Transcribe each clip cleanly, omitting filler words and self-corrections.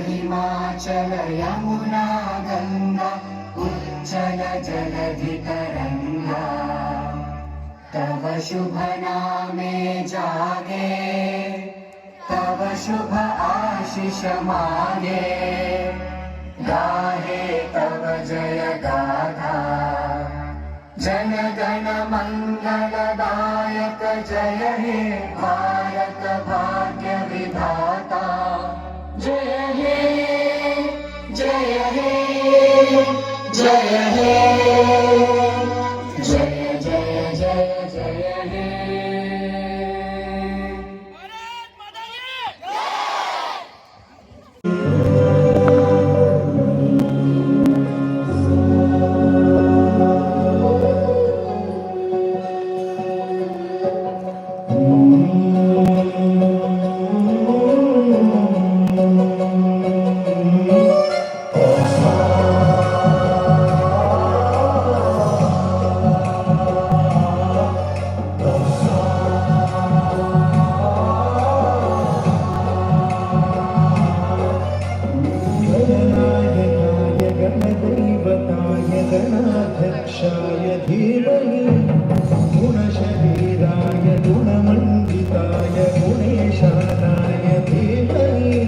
हिमाचल यमुना गंगा उच्चल जलधितरंगा तव शुभ नामे जागे तव शुभ आशीष मागे गाहे तव जय गाथा जन गण मंगलदायक जय हे भारत भाग्य विधाता जय हे जय हे जय हे जय जय जय जय हे गणाध्यक्षाय धीमहि गुणशरीराय गुणमण्डिताय गुणेशानाय धीमहि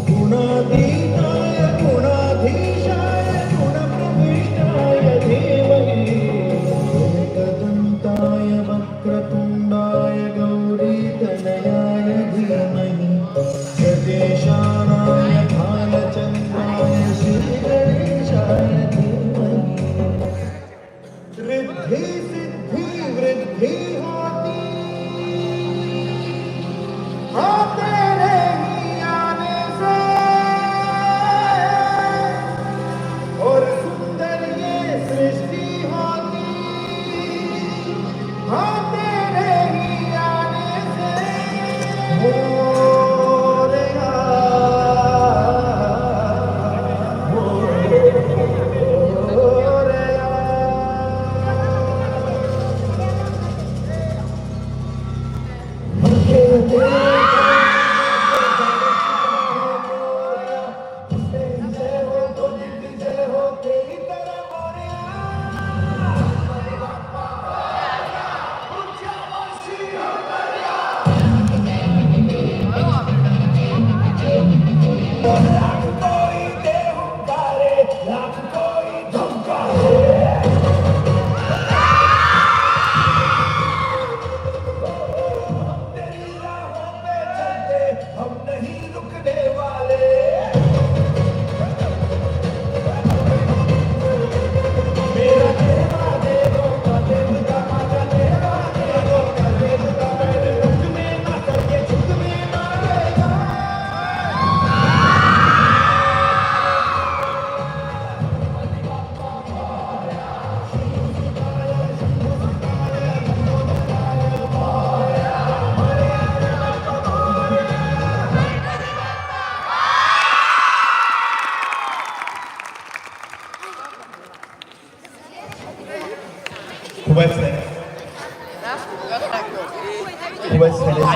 गुणातीताय गुणाधीशाय गुणप्रविष्टाय धीमहि एकदन्ताय वक्रतुण्डाय गौरीतनयाय धीमहि गजेशानाय भालचन्द्राय श्रीगणेशाय रिद्धि सिद्धि वृद्धि होती हाँ तेरे ही आने से और सुंदर ये सृष्टि होती हाँ तेरे ही आने से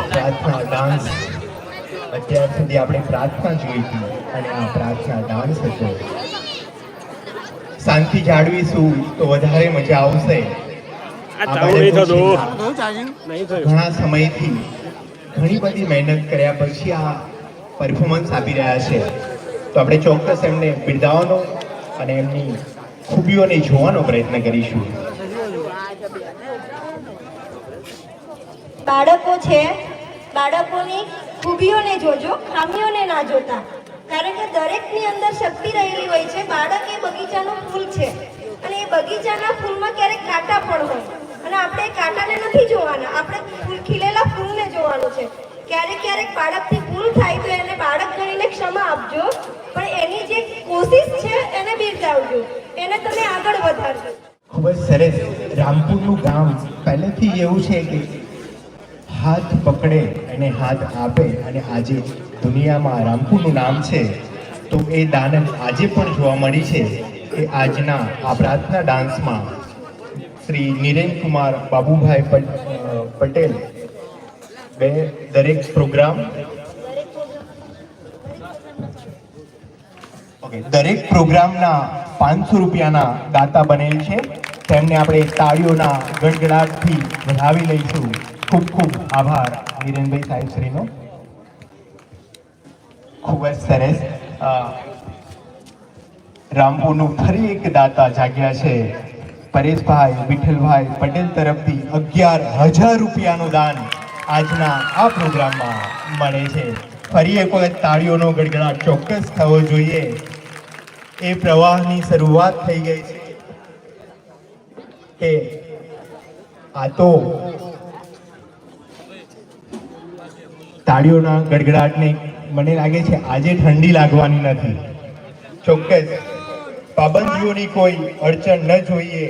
प्रार्थना डांस અત્યાર સુધી આપણે પ્રાર્થના જોઈ હતી અને આ પ્રાર્થના ડાન્સ હતો. શાંતિ જાળવીશું તો વધારે મજા આવશે. ઘણા સમયથી ઘણી બધી મહેનત કર્યા પછી આ પરફોર્મન્સ આપી રહ્યા છે તો આપણે ચોક્કસ એમને બિરદાવવાનો અને એમની ખૂબીઓને જોવાનો પ્રયત્ન કરીશું. બાળકો છે, બાળકોની ખૂબીઓને જોજો, ખામીઓને ના જોતા, કારણ કે દરેકની અંદર શક્તિ રહેલી હોય છે. બાળક એ બગીચાનું ફૂલ છે અને એ બગીચાના ફૂલમાં ક્યારેક કાંટા પણ હોય અને આપણે કાંટાને નથી જોવાના, આપણે ફૂલ ખીલેલા ફૂલને જોવાનું છે. ક્યારેક ક્યારેક બાળકથી ભૂલ થાય તો એને બાળક ગણીને ક્ષમા આપજો, પણ એની જે કોશિશ છે એને બિરદાવજો, એને તમે આગળ વધારજો. ખૂબ જ સરસ. રામપુરનું ગામ પહેલેથી એવું છે કે હાથ પકડે અને હાથ આપે, અને આજે દુનિયામાં રામપુરનું નામ છે તો એ દાનત આજે પણ જોવા મળી છે કે આજના આ પ્રાર્થના ડાન્સમાં શ્રી નિરેન કુમાર બાબુભાઈ પટેલ દરેક પ્રોગ્રામ ઓકે, દરેક પ્રોગ્રામના 500 રૂપિયાના દાતા બનેલ છે. તેમને આપણે તાળીઓના ગડગડાટથી વધાવી લઈશું. ખૂબ ખૂબ આભાર વિરેનભાઈ સાહેબ શ્રીનો. ખૂબ જ સરસ. રામપુરનું ફરી એક દાતા જાગ્યા છે. પરેશભાઈ વિઠ્ઠલભાઈ પટેલ તરફથી 11,000 રૂપિયાનું દાન આજના આ પ્રોગ્રામમાં મળે છે. ફરી એક વખત તાળીઓનો ગડગડાટ ચોક્કસ થવો જોઈએ. એ પ્રવાહની શરૂઆત થઈ ગઈ છે કે આ તો તાળીઓના ગડગડાટને મને લાગે છે આજે ઠંડી લાગવાની નથી. ચોક્કસ પાબંદીઓની કોઈ અડચણ ન જોઈએ,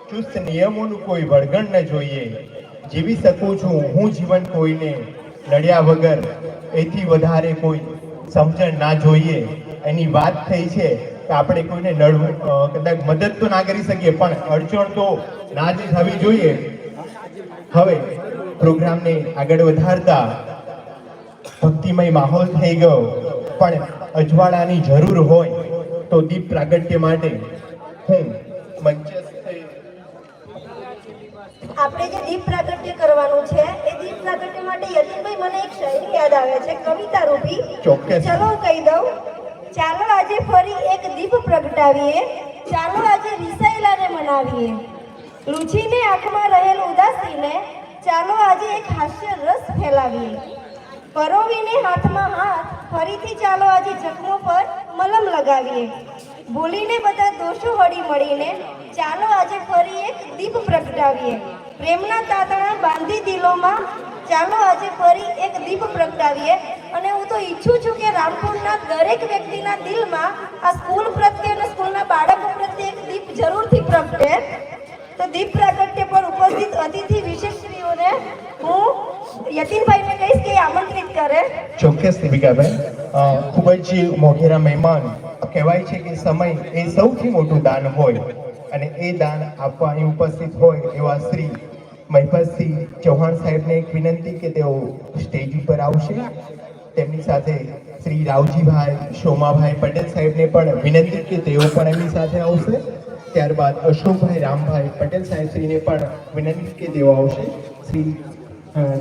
ચુસ્ત નિયમોનું કોઈ વળગણ ન જોઈએ. જીવી શકું છું હું જીવન કોઈને લડ્યા વગર, એથી વધારે કોઈ સમજણ ના જોઈએ. એની વાત થઈ છે કે આપણે કોઈને લડવું કદાચ મદદ તો ના કરી શકીએ પણ અડચણ તો ના જ થવી જોઈએ. હવે પ્રોગ્રામને આગળ વધારતા ભક્તિમય માહોલ થઈ ગયો, પણ અજવાળાની જરૂર હોય તો દીપ પ્રાગટ્ય માટે હું આપણે જે દીપ પ્રાગટ્ય કરવાનું છે એ દીપ પ્રાગટ્ય માટે યતિનભાઈ મને એક શાયરી યાદ આવે છે, કવિતા રૂપી. ચોક્કસ. ચલો હું કહી દઉં. ચાલો આજે ફરી એક દીપ પ્રગટાવીએ, ચાલો આજે રિસાયેલાને મનાવીએ, લૂછીને આંખમાં રહેલ ઉદાસીને ચાલો આજે એક હાસ્ય રસ ફેલાવીએ, પરોવીને હાથમાં હાથ ફરીથી ચાલો આજે જખમો પર મલમ લગાવીએ, ભૂલીને બધા દોષો હળી મળીને ચાલો આજે ફરી એક દીપ પ્રગટાવીએ, પ્રેમના તાતણા બાંધી દિલોમાં ચાલો આજે ફરી એક દીપ પ્રગટાવીએ. અને હું તો ઈચ્છું છું કે રામપુરના દરેક વ્યક્તિના દિલમાં આ સ્કૂલ પ્રત્યે અને સ્કૂલના બાળકો પ્રત્યે એક દીપ જરૂરથી પ્રગટે. તો દીપ પ્રાગટ્ય પર ઉપસ્થિત અતિથિ વિશેષશ્રીઓને હું યતિનભાઈને કહીશ કે આમંત્રિત કરે. ચોક્કસ દીપિકાભાઈ. ખૂબ જ મોઘેરા મહેમાન. કહેવાય છે કે સમય એ સૌથી મોટું દાન હોય અને એ દાન આપવા અહીં ઉપસ્થિત હોય એવા શ્રી મહિપતસિંહ ચૌહાણ સાહેબને એક વિનંતી કે તેઓ સ્ટેજ ઉપર આવશે. તેમની સાથે શ્રી રાવજીભાઈ શોમાભાઈ પટેલ સાહેબને પણ વિનંતી કે તેઓ પણ એમની સાથે આવશે. ત્યારબાદ અશોકભાઈ રામભાઈ પટેલ સાહેબશ્રીને પણ વિનંતી કે તેઓ આવશે. શ્રી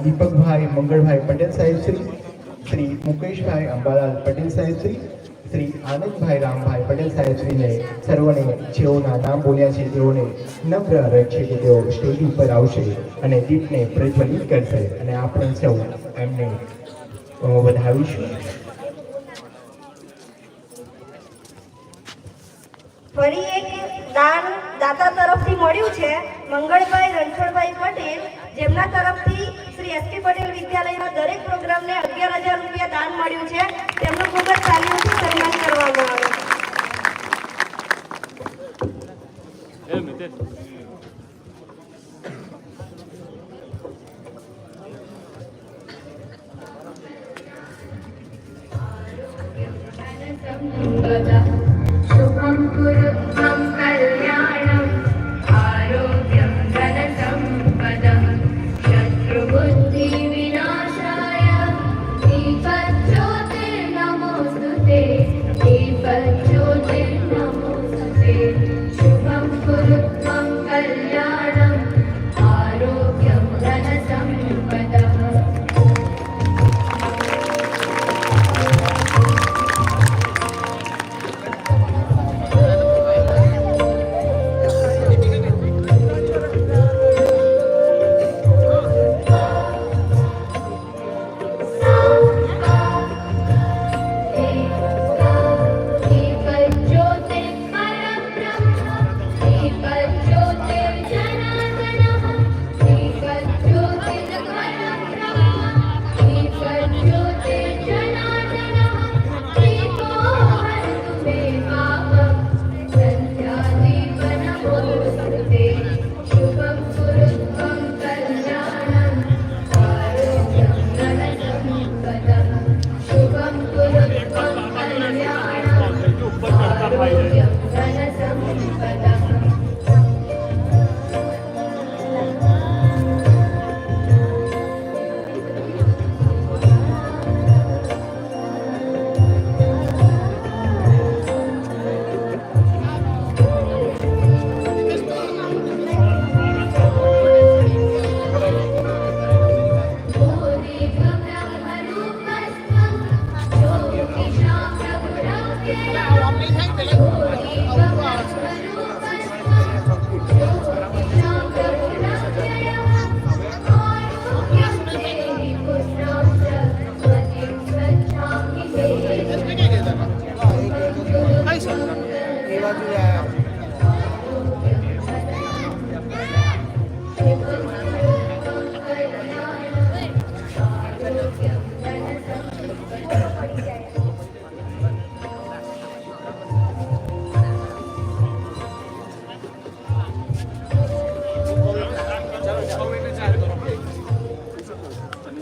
દીપકભાઈ મંગળભાઈ પટેલ સાહેબશ્રી, શ્રી મુકેશભાઈ અંબાલાલ પટેલ સાહેબશ્રી, શ્રી આનંદભાઈ રામભાઈ પટેલ સાહેબશ્રીને સર્વને જેઓના નામ બોલ્યા છે તેઓને નમ્ર અરજ છે કે તેઓ સ્ટેજ ઉપર આવશે અને દીપને પ્રજ્વલિત કરશે અને આપણે સૌ એમને વધાવીશું. ફરી એક દાન દાતા તરફથી મળ્યું છે, મંગળભાઈ રણછોડભાઈ પટેલ, જેમના તરફથી શ્રી એસપી પટેલ વિદ્યાલયના દરેક પ્રોગ્રામને 11,000 રૂપિયા દાન મળ્યું છે. તેમનું ખૂબ જ તાલીઓથી સન્માન કરવામાં આવે. शुभं कुरुभं कल्याणं आरोग्यं धनसम्पदः शत्रुबुद्धिविनाशाय दीपज्योतिर्नमो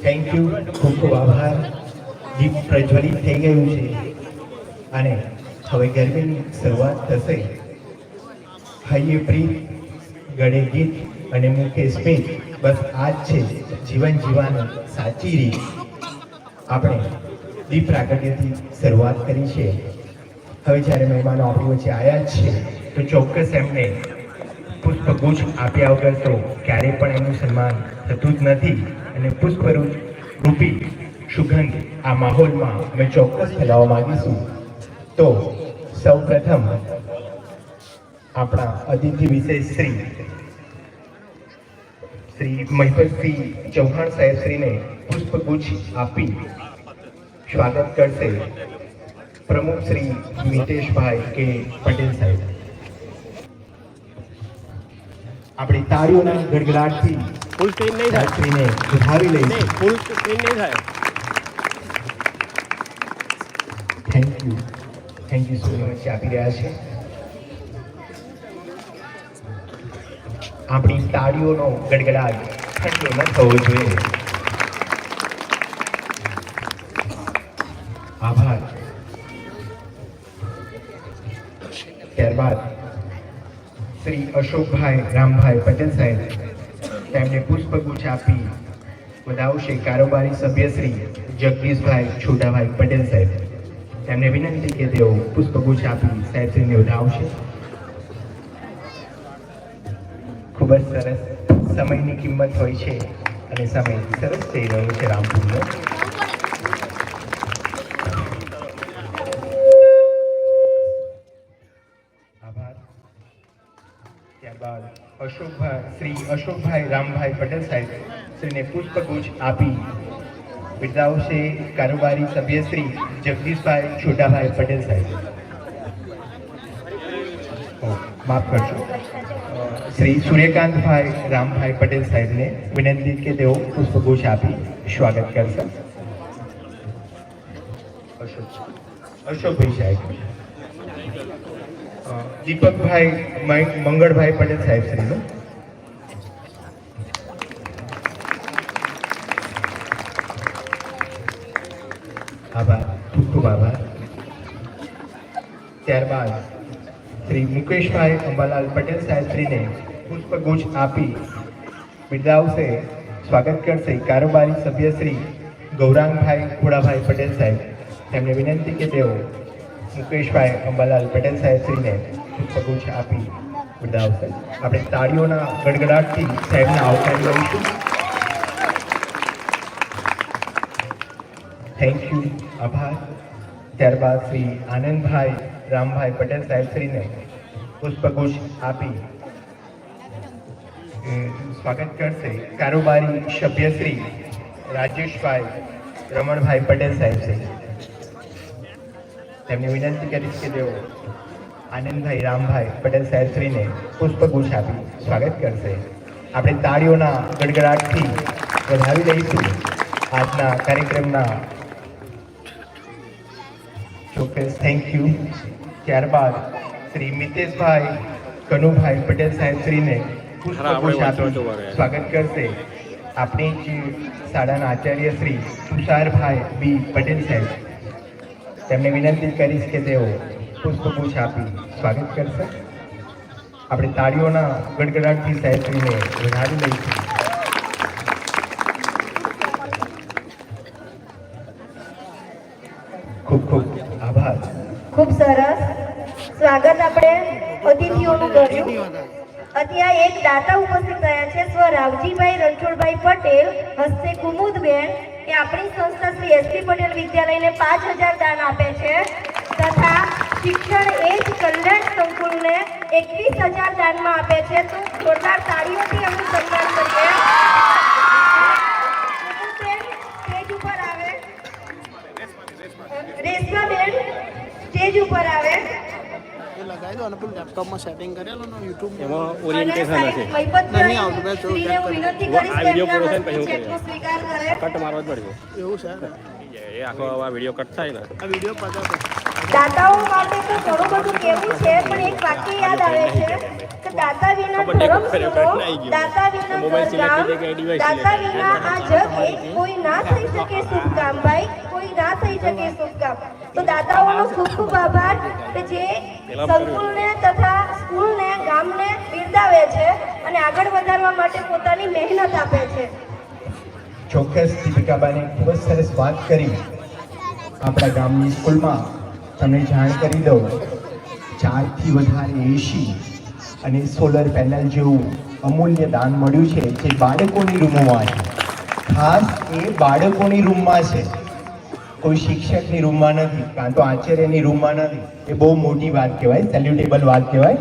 થેન્ક યુ, ખૂબ ખૂબ આભાર. દીપ પ્રજ્વલિત થઈ ગયું છે અને હવે ગરબીની શરૂઆત થશે. હૈયે પ્રીત, ગળે ગીત અને મુખે સ્મિત, બસ આ જ છે જીવન જીવવાની સાચી રીત. આપણે દીપ પ્રાગટ્યથી શરૂઆત કરી છે. હવે જ્યારે મહેમાનો આપણી વચ્ચે આવ્યા જ છે તો ચોક્કસ એમને પુષ્પગુચ્છ આપ્યા વગર તો ક્યારેય પણ એમનું સન્માન થતું જ નથી. અને પુષ્પરૂપી સુગંધ આ માહોલમાં અમે ચોક્કસ ફેલાવવા માંગીશું. તો સૌ પ્રથમ આપણા અતિથિ વિશેષ શ્રી મહિપતસિંહ ચૌહાણ સાહેબ શ્રીને પુષ્પગુચ્છ આપી સ્વાગત કરશે પ્રમુખ શ્રી મિતેશભાઈ કે પટેલ સાહેબ. આપણી તાળીઓના ગડગડાટથી ફૂલ સ્ક્રીન નહીં થાય, શ્રીને ઉઠાવી લઈશું. ફૂલ સ્ક્રીન નહીં થાય. થેન્ક યુ સો મચ આપી રહ્યા છે. આપણી તાળીઓનો ગડગડાટ ઠંડો ન થવો જોઈએ. આભાર. ત્યારબાદ શ્રી અશોકભાઈ રામભાઈ પટેલ સાહેબ તેમને પુષ્પગુચ્છ આપી વધાવશે કારોબારી સભ્ય શ્રી જગદીશભાઈ છોટાભાઈ પટેલ સાહેબ. તેમને વિનંતી કે તેઓ પુષ્પગુચ્છ આપી સાહેબશ્રીને વધાવશે. ખૂબ જ સરસ. સમયની કિંમત હોય છે અને સમય સરસ થઈ રહ્યો છે રામપુરનો. આભાર. ત્યારબાદ શ્રી અશોકભાઈ રામભાઈ પટેલ સાહેબ શ્રીને પુષ્પગુચ્છ આપી બિરદાવશે કારોબારી સભ્ય શ્રી જગદીશભાઈ છોટાભાઈ પટેલ સાહેબ. માફ કરશો. શ્રી સૂર્યકાંતભાઈ રામભાઈ પટેલ સાહેબને વિનંતી કે તેઓ પુષ્પગુચ્છ આપી સ્વાગત કરશે. અશોકભાઈ સાહેબ. દીપકભાઈ મંગળભાઈ પટેલ સાહેબ શ્રીનું. આભાર, ખૂબ ખૂબ આભાર. ત્યારબાદ શ્રી મુકેશભાઈ અંબાલાલ પટેલ સાહેબ શ્રીને પુષ્પગુચ્છ આપી બિરદાવશે સ્વાગત કરશે કારોબારી સભ્ય શ્રી ગૌરાંગભાઈ ખોડાભાઈ પટેલ સાહેબ. તેમને વિનંતી કે તેઓ મુકેશભાઈ અંબાલાલ પટેલ સાહેબ શ્રીને પુષ્પગુચ્છ આપી બિરદાવશે. આપણે તાળીઓના ગડગડાટથી સાહેબને આવકારી લઈશું. થેન્ક યુ, આભાર. ત્યારબાદ શ્રી આનંદભાઈ રામભાઈ પટેલ સાહેબ શ્રીને પુષ્પગુચ્છ આપી સ્વાગત કરશે કારોબારી સભ્ય શ્રી રાજેશભાઈ રમણભાઈ પટેલ સાહેબ શ્રી. તેમને વિનંતી કરીશ કે તેઓ આનંદભાઈ રામભાઈ પટેલ સાહેબ શ્રીને પુષ્પગુચ્છ આપી સ્વાગત કરશે. આપણે તાળીઓના ગડગડાટથી વધાવી લઈશું આજના કાર્યક્રમના. ચોક્કસ, થેન્ક યુ. ત્યારબાદ શ્રી મિતેશભાઈ કનુભાઈ પટેલ સાહેબ શ્રીને પુષ્પગુચ્છ આપી સ્વાગત કરશે આપણી જ શાળાના આચાર્ય શ્રી તુષારભાઈ બી પટેલ સાહેબ. તેમને વિનંતી કરીશ કે તેઓ પુષ્પગુચ્છ આપી સ્વાગત કરશે. આપણે તાળીઓના ગડગડાટથી સાહેબશ્રીને વધાવી લઈશું. ખૂબ ખૂબ આભાર. ખૂબ સરસ સ્વાગત આપણે અતિથિઓનું કર્યું. અત્યારે એક દાતા ઉપસ્થિત થયા છે સ્વ રાવજીભાઈ રણછોડભાઈ પટેલ હસ્તે કુમુદબેન એ આપણી સંસ્થા શ્રી એસપી પટેલ વિદ્યાલયને 5000 દાન આપે છે તથા શિક્ષણ એજ કલ્યાણ સંકુલને 21000 દાનમાં આપે છે. તો જોરદાર તાળીઓથી એમનું સન્માન કરીએ. કુમુદબેન સ્ટેજ ઉપર આવે. રેશમાબેન સ્ટેજ ઉપર આવે લગાવી દો અને પેલું લેપટોપમાં સેટિંગ કરેલું ને યુટ્યુબ એમાં ઓરિએન્ટેશન હશે મહીપતભાઈ આવતું, મેં જોયું, શ્રીને હું વિનંતી કરીશ આ કે વિડીયો પૂરો એમના થાય ને પછી હું ચેકનો સ્વીકાર કરે. કટ મારવો જ પડશે એવું છે ને એ આખો આ વિડીયો કટ થાય ને આ વિડીયો પતા દાતાઓ માટે તો ઘણું બધું કેવું છે, પણ એક વાક્ય યાદ આવે છે કે દાતા વિના ધર્મ સૂનો, દાતા વિના ઘરગામ, દાતા વિના આ જગ એક કોઈ ના થઈ શકે શુભ કામ. ભાઈ, કોઈ ના થઈ શકે શુભ કામ. તો દાતાઓનો ખૂબ ખૂબ આભાર કે જે સંકુલને તથા સ્કૂલને, ગામને બિરદાવે છે અને આગળ વધારવા માટે પોતાની મહેનત આપે છે. ચોક્કસ દીપિકાબાને ખૂબ જ સરસ વાત કરી. આપણા ગામની સ્કૂલમાં તમને જાણ કરી દઉં, 4થી વધારે એસી અને સોલર પેનલ જેવું અમૂલ્ય દાન મળ્યું છે જે બાળકોની રૂમોમાં છે. ખાસ એ બાળકોની રૂમમાં છે, કોઈ શિક્ષકની રૂમમાં નથી, કાં તો આચાર્યની રૂમમાં નથી. એ બહુ મોટી વાત કહેવાય, સેલ્યુટેબલ વાત કહેવાય.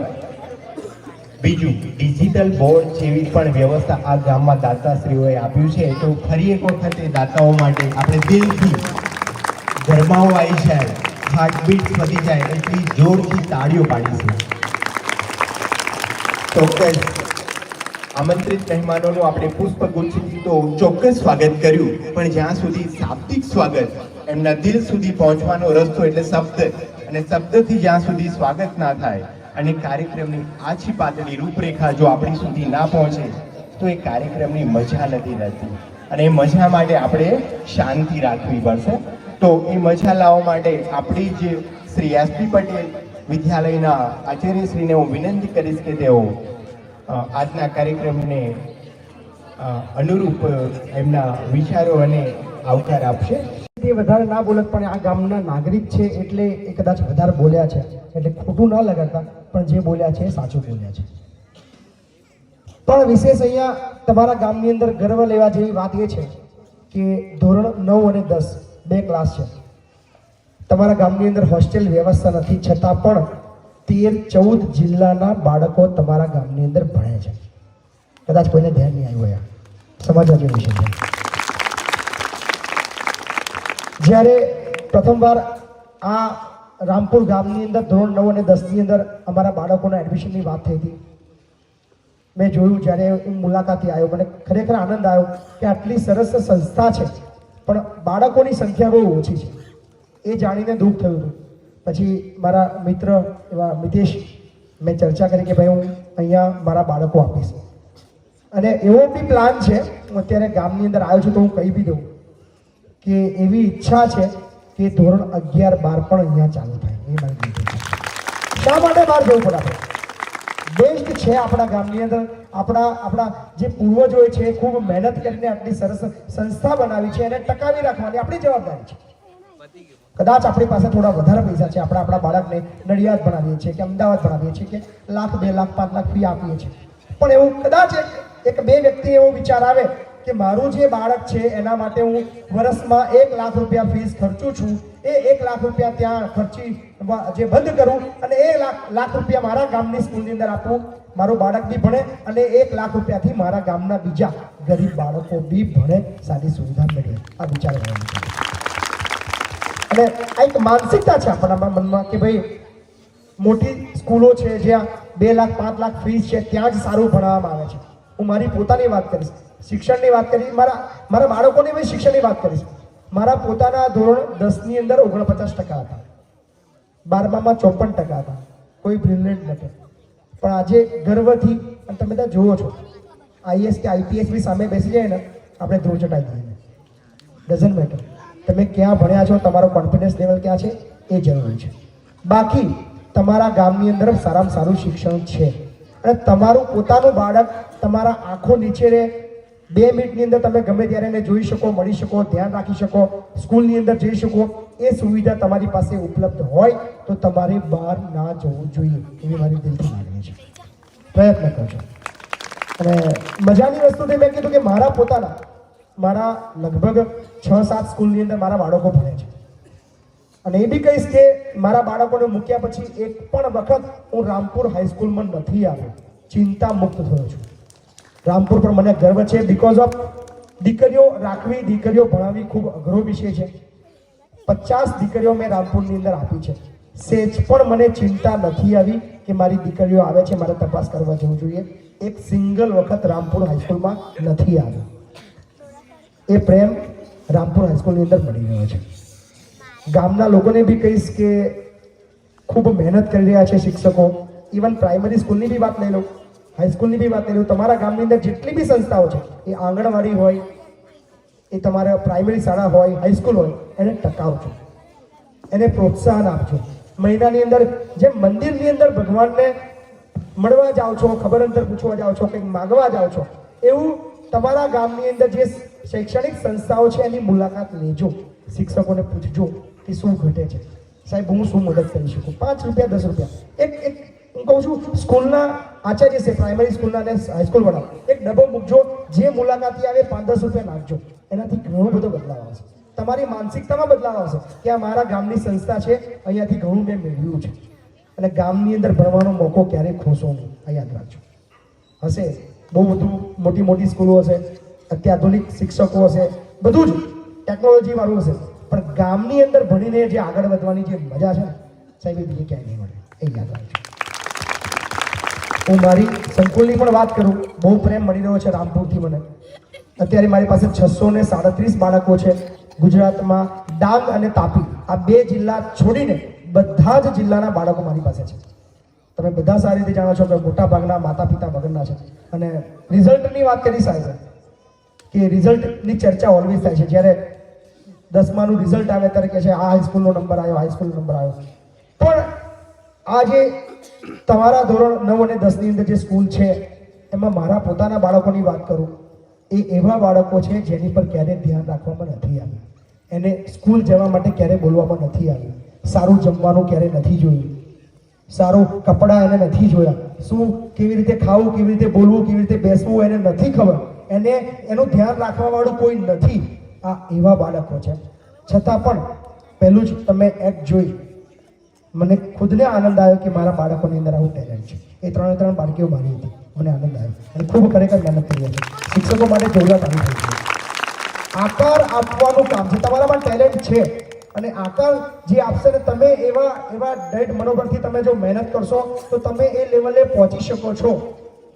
બીજું, ડિજિટલ બોર્ડ જેવી પણ વ્યવસ્થા આ ગામમાં દાતાશ્રીઓએ આપ્યું છે. તો ફરી એક વખત એ દાતાઓ માટે આપણે દિલથી ગરમાવો આવી જાય, હાર્ટબીટ વધી જાય એટલી જોરથી તાળીઓ પાડીશું. ચોક્કસ આમંત્રિત મહેમાનોનું આપણે પુષ્પગુચ્છથી તો ચોક્કસ સ્વાગત કર્યું, પણ જ્યાં સુધી શાબ્દિક સ્વાગત એમના દિલ સુધી પહોંચવાનો રસ્તો એટલે શબ્દ, અને શબ્દથી જ્યાં સુધી સ્વાગત ના થાય અને કાર્યક્રમની આછી પાતળી રૂપરેખા જો આપણી સુધી ના પહોંચે તો એ કાર્યક્રમની મજા નથી રહેતી. અને એ મજા માટે આપણે શાંતિ રાખવી પડશે. તો એ મજા લાવવા માટે આપણી જે શ્રી એસપી પટેલ વિદ્યાલયના આચાર્યશ્રીને હું વિનંતી કરીશ કે તેઓ આજના કાર્યક્રમને અનુરૂપ એમના વિચારો અને આવકાર આપશે. તે વધારે ના બોલત, પણ આ ગામના નાગરિક છે એટલે એ કદાચ વધારે બોલ્યા છે, એટલે ખોટું ન લગાડતા, પણ જે બોલ્યા છે એ સાચું બોલ્યા છે. પણ વિશેષ અહીંયા તમારા ગામની અંદર ગર્વ લેવા જેવી વાત એ છે કે ધોરણ 9 અને 10 બે ક્લાસ છે. તમારા ગામની અંદર હોસ્ટેલ વ્યવસ્થા નથી, છતાં પણ 13-14 જિલ્લાના બાળકો તમારા ગામની અંદર ભણે છે. કદાચ કોઈને ધ્યાન નહીં આવ્યું હોય, સમજવા જેવું છે. જ્યારે પ્રથમવાર આ રામપુર ગામની અંદર ધોરણ 9 અને 10ની અંદર અમારા બાળકોના એડમિશનની વાત થઈ હતી, મેં જોયું, જ્યારે હું મુલાકાતે આવ્યો, મને ખરેખર આનંદ આવ્યો કે આટલી સરસ સંસ્થા છે પણ બાળકોની સંખ્યા બહુ ઓછી છે. એ જાણીને દુઃખ થયું હતું. પછી મારા મિત્ર એવા મિતેશ, મેં ચર્ચા કરી કે ભાઈ હું અહીંયા મારા બાળકો આપીશ, અને એવો બી પ્લાન છે. હું અત્યારે ગામની અંદર આવ્યો છું તો હું કહી બી દઉં કે એવી ઈચ્છા છે કે ધોરણ 11-12 પણ અહીંયા ચાલુ થાય. એ મારી વિનંતી છે. શા માટે બહાર જવું પડે? આપણે બેસ્ટ છે આપણા ગામની અંદર. આપણા જે પૂર્વજોએ છે ખૂબ મહેનત કરીને આટલી સરસ સંસ્થા બનાવી છે, એને ટકાવી રાખવાની આપણી જવાબદારી છે. કદાચ આપણી પાસે થોડા વધારે પૈસા છે, આપણે આપણા બાળકને નડિયાદ ભણાવીએ છીએ કે અમદાવાદ ભણાવીએ છીએ કે 1 લાખ 2 લાખ 5 લાખ ફી આપીએ છીએ, પણ એવું કદાચ એક બે વ્યક્તિ એવો વિચાર આવે કે મારું જે બાળક છે એના માટે હું વર્ષમાં 1 લાખ રૂપિયા ફીસ ખર્ચું છું, એ 1 લાખ રૂપિયા ત્યાં ખર્ચી જે બંધ કરું અને 1 લાખ રૂપિયા મારા ગામની સ્કૂલની અંદર આપું, મારું બાળક બી ભણે અને 1 લાખ રૂપિયાથી મારા ગામના બીજા ગરીબ બાળકો બી ભણે, સારી સુવિધા મળે. આ વિચાર કરવાનું છે. અને આ એક માનસિકતા છે આપણા મનમાં કે ભાઈ મોટી સ્કૂલો છે જ્યાં 2 લાખ 5 લાખ ફીસ છે ત્યાં જ સારું ભણાવવામાં આવે છે. હું મારી પોતાની વાત કરીશ, શિક્ષણની વાત કરીશ, મારા બાળકોની બી શિક્ષણની વાત કરીશ. મારા પોતાના ધોરણ 10ની અંદર 49% હતા, 12માં 54% હતા, કોઈ બ્રિલિયન્ટ નથી. પણ આજે ગર્વથી, અને તમે ત્યાં જુઓ છો આઈએસ કે આઈપીએસ બી સામે બેસી જાય ને આપણે ધૂળ ચટાઈ દઈએ. ડઝન્ટ મેટર તમે ક્યાં ભણ્યા છો, તમારો કોન્ફિડન્સ લેવલ ક્યાં છે એ જરૂરી છે. બાકી તમારા ગામની અંદર સારામાં સારું શિક્ષણ છે અને તમારું પોતાનું બાળક તમારા આંખો નીચે રહે, 2 મિનિટની અંદર તમે ગમે ત્યારે એને જોઈ શકો, મળી શકો, ધ્યાન રાખી શકો, સ્કૂલની અંદર જઈ શકો, એ સુવિધા તમારી પાસે ઉપલબ્ધ હોય તો તમારે બહાર ના જવું જોઈએ, એવી મારી દિલથી લાગણી છે. પ્રયત્ન કરજો. અને મજાની વસ્તુ મેં કીધું કે મારા લગભગ 6-7 સ્કૂલની અંદર મારા બાળકો ભણે છે, અને એ બી કહીશ કે મારા બાળકોને મૂક્યા પછી એક પણ વખત હું રામપુર હાઈસ્કૂલમાં નથી આવ્યો, ચિંતા મુક્ત થયો છું. રામપુર પર મને ગર્વ છે, બીકોઝ ઓફ દીકરીઓ રાખવી, દીકરીઓ ભણાવવી ખૂબ અઘરો વિષય છે. 50 દીકરીઓ મેં રામપુરની અંદર આપી છે. સેજ પણ મને ચિંતા નથી આવી કે મારી દીકરીઓ આવે છે, મારે તપાસ કરવા જવું જોઈએ. એક સિંગલ વખત રામપુર હાઈસ્કૂલમાં નથી આવ્યો. એ પ્રેમ રામપુર હાઈસ્કૂલની અંદર મળી રહ્યો છે. ગામના લોકોને બી કહીશ કે ખૂબ મહેનત કરી રહ્યા છે શિક્ષકો. ઇવન પ્રાઇમરી સ્કૂલની બી વાત લઈ લો, હાઈસ્કૂલની બી વાત લઈ લો. તમારા ગામની અંદર જેટલી બી સંસ્થાઓ છે, એ આંગણવાડી હોય, એ તમારા પ્રાઇમરી શાળા હોય, હાઈસ્કૂલ હોય, એને ટકાવજો, એને પ્રોત્સાહન આપજો. મહિનાની અંદર જેમ મંદિરની અંદર ભગવાનને મળવા જાઓ છો, ખબર અંતર પૂછવા જાઓ છો, કંઈક માગવા જાઓ છો, એવું તમારા ગામની અંદર જે શૈક્ષણિક સંસ્થાઓ છે એની મુલાકાત લેજો. શિક્ષકોને પૂછજો કે શું ઘટે છે, સાહેબ હું શું મદદ કરી શકું. 5 રૂપિયા 10 રૂપિયા એક હું કહું છું, સ્કૂલના આચાર્ય છે, પ્રાઇમરી સ્કૂલના અને હાઈસ્કૂલ વાળા, એક ડબ્બો મૂકજો. જે મુલાકાતી આવે 5-10 રૂપિયા નાખજો. એનાથી ઘણો બધો બદલાવ આવશે. તમારી માનસિકતામાં બદલાવ આવશે કે આ મારા ગામની સંસ્થા છે, અહીંયાથી ઘણું મેં મેળવ્યું છે. અને ગામની અંદર ભણવાનો મોકો ક્યારેય ખોશો નહીં, આ યાદ રાખજો. હશે બહુ બધું મોટી મોટી સ્કૂલો હશે, અત્યાધુનિક શિક્ષકો હશે, બધું જ ટેકનોલોજી વાળું હશે, પણ ગામની અંદર ભણીને જે આગળ વધવાની જે મજા છે ને સાહેબ, એ બીજે ક્યાંય નહીં મળે. એ યાદ રાખજો. હું મારી સંકુલની પણ વાત કરું, બહુ પ્રેમ મળી રહ્યો છે રામપુરથી મને. અત્યારે મારી પાસે 637 બાળકો છે. ગુજરાતમાં ડાંગ અને તાપી આ 2 જિલ્લા છોડીને બધા જ જિલ્લાના બાળકો મારી પાસે છે. તમે બધા સારી રીતે જાણો છો કે મોટા ભાગના માતા પિતા વગરના છે. અને રિઝલ્ટની વાત કરી સાહેબ કે રિઝલ્ટની ચર્ચા ઓલવેઝ થાય છે. જ્યારે 10માનું રિઝલ્ટ આવે ત્યારે કહે છે આ હાઈસ્કૂલનો નંબર આવ્યો, હાઈસ્કૂલનો નંબર આવ્યો. પણ આ જે તમારા ધોરણ 9 અને 10ની અંદર જે સ્કૂલ છે, એમાં મારા પોતાના બાળકોની વાત કરું, એ એવા બાળકો છે જેની પર ક્યારેય ધ્યાન રાખવામાં નથી આવ્યું. એને સ્કૂલ જવા માટે ક્યારેય બોલવામાં નથી આવ્યું. સારું જમવાનું ક્યારેય નથી જોયું, સારું કપડાં એને નથી જોયા, શું કેવી રીતે ખાવું, કેવી રીતે બોલવું, કેવી રીતે બેસવું એને નથી ખબર. એને એનું ધ્યાન રાખવા વાળું કોઈ નથી. આ એવા બાળકો છે. છતાં પણ પહેલું જ તમે એક્ટ જોઈ મને ખુદને આનંદ આવ્યો કે મારા બાળકોની અંદર આવું ટેલેન્ટ છે. એ 3 બાળકીઓ મારી હતી, મને આનંદ આવ્યો અને ખૂબ ખરેખર મહેનત કરી હતી. શિક્ષકો માટે જરૂરિયાત આવી થઈ છે. આકાર આપવાનું કામ છે. તમારામાં ટેલેન્ટ છે અને આકાર જે આપશે ને, તમે એવા ડેડ મનોબળથી તમે જો મહેનત કરશો તો તમે એ લેવલે પહોંચી શકો છો.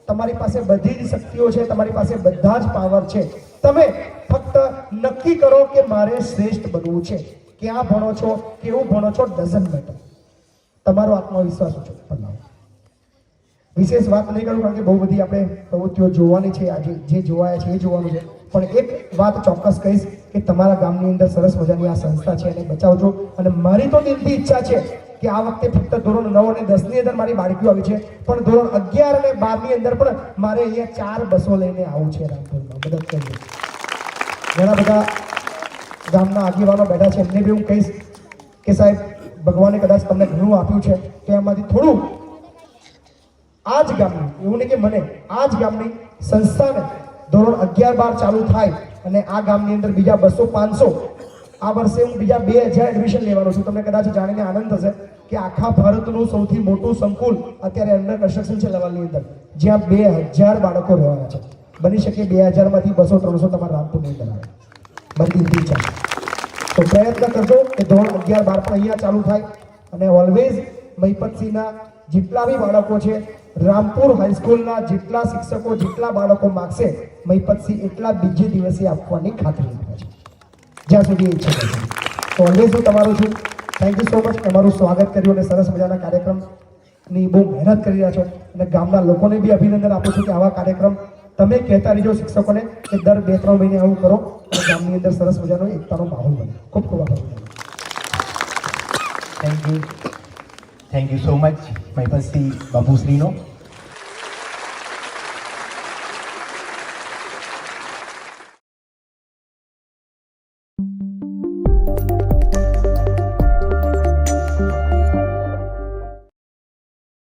તમારી પાસે બધી જ શક્તિઓ છે, તમારી પાસે બધા જ પાવર છે. તમે ફક્ત નક્કી કરો કે મારે શ્રેષ્ઠ બનવું છે. ક્યાં ભણો છો, કેવું ભણો છો, ડઝન્ટ મેટર. તમારો આત્મવિશ્વાસ ઊંચો બનાવો. વિશેષ વાત નહીં કરું કારણ કે બહુ બધી આપણે પ્રવૃત્તિઓ જોવાની છે. આજે જે જોવાયા છે એ જોવાનું છે. પણ એક વાત ચોક્કસ કહીશ કે તમારા ગામની અંદર સરસ મજાની આ સંસ્થા છે, એને બચાવજો. અને મારી તો દિલથી ઈચ્છા છે કે આ વખતે ફક્ત ધોરણ 9 અને 10ની અંદર મારી બાળકીઓ આવી છે, પણ ધોરણ 11 અને 12ની અંદર પણ મારે અહીંયા 4 બસો લઈને આવું છે રામપુરમાં. મદદ કરજો. ઘણા બધા ગામના આગેવાનો બેઠા છે, એમને બી હું કહીશ કે સાહેબ, ભગવાને કદાચ તમને ઘણું આપ્યું છે તો એમાંથી થોડું આ જ ગામની, એવું નહીં કે મને, આ જ ગામની સંસ્થાને ધોરણ 11-12 ચાલુ થાય અને આ ગામની અંદર બીજા 200-500, આ વર્ષે હું બીજા 2000 એડમિશન લેવાનો છું. તમને કદાચ જાણીને આનંદ થશે કે આખા ભારતનું સૌથી મોટું સંકુલ અત્યારે અંડર કન્સ્ટ્રક્શન છે લેવલની અંદર, જ્યાં 2000 બાળકો રહેવાના છે. બની શકે 2000માંથી 200-300 તમારા રામપુરની અંદર આવે. મારી દિલથી ઈચ્છા છે. તો પ્રયત્ન કરજો કે ધોરણ 11-12 પણ અહીંયા ચાલુ થાય. અને ઓલવેઝ મહિપતસિંહના જેટલા બી બાળકો છે, રામપુર હાઈસ્કૂલના જેટલા શિક્ષકો જેટલા બાળકો માગશે, મહિપતસિંહ એટલા બીજે દિવસે આપવાની ખાતરી આપે છે, જ્યાં સુધી ઈચ્છા છે. તો ઓલવેઝ હું તમારું છું. Thank you so much. તમારું સ્વાગત કર્યું અને સરસ મજાના કાર્યક્રમની બહુ મહેનત કરી રહ્યા છો. અને ગામના લોકોને બી અભિનંદન આપું છું કે આવા કાર્યક્રમ તમે કહેતા રહેજો શિક્ષકોને કે દર 2-3 મહિને આવું કરો અને ગામની અંદર સરસ મજાનો એકતાનો માહોલ બને. ખૂબ ખૂબ આભાર. Thank you so much Mahipatsinh બાપુશ્રીનો.